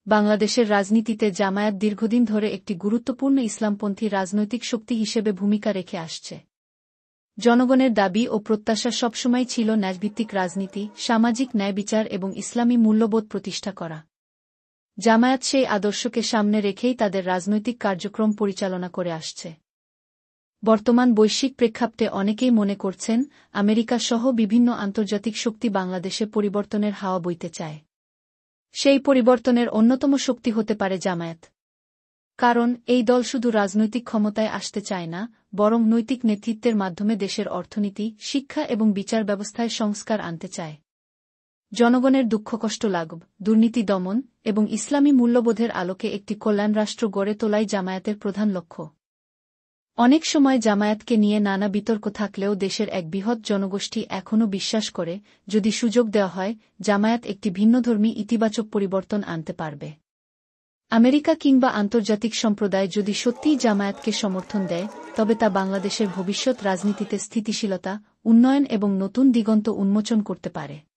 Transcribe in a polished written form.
বাংলাদেশের রাজনীতিতে জামায়াত দীর্ঘদিন ধরে একটি গুরুত্বপূর্ণ ইসলামপন্থী রাজনৈতিক শক্তি হিসেবে ভূমিকা রেখে আসছে। জনগণের দাবি ও প্রত্যাশা সবসময় ছিল ন্যায়ভিত্তিক রাজনীতি, সামাজিক ন্যায়বিচার এবং ইসলামী মূল্যবোধ প্রতিষ্ঠা করা। জামায়াত সেই আদর্শকে সামনে রেখেই তাদের রাজনৈতিক কার্যক্রম পরিচালনা করে আসছে। বর্তমান বৈশ্বিক প্রেক্ষাপটে অনেকেই মনে করছেন, আমেরিকা সহ বিভিন্ন আন্তর্জাতিক শক্তি বাংলাদেশে পরিবর্তনের হাওয়া বইতে চায়। সেই পরিবর্তনের অন্যতম শক্তি হতে পারে জামায়াত। কারণ এই দল শুধু রাজনৈতিক ক্ষমতায় আসতে চায় না, বরং নৈতিক নেতৃত্বের মাধ্যমে দেশের অর্থনীতি, শিক্ষা এবং বিচার ব্যবস্থায় সংস্কার আনতে চায়। জনগণের দুঃখকষ্ট লাঘব, দুর্নীতি দমন এবং ইসলামী মূল্যবোধের আলোকে একটি কল্যাণ রাষ্ট্র গড়ে তোলাই জামায়াতের প্রধান লক্ষ্য। অনেক সময় জামায়াতকে নিয়ে নানা বিতর্ক থাকলেও দেশের এক বৃহৎ জনগোষ্ঠী এখনও বিশ্বাস করে, যদি সুযোগ দেওয়া হয়, জামায়াত একটি ভিন্নধর্মী ইতিবাচক পরিবর্তন আনতে পারবে। আমেরিকা কিংবা আন্তর্জাতিক সম্প্রদায় যদি সত্যিই জামায়াতকে সমর্থন দেয়, তবে তা বাংলাদেশের ভবিষ্যৎ রাজনীতিতে স্থিতিশীলতা, উন্নয়ন এবং নতুন দিগন্ত উন্মোচন করতে পারে।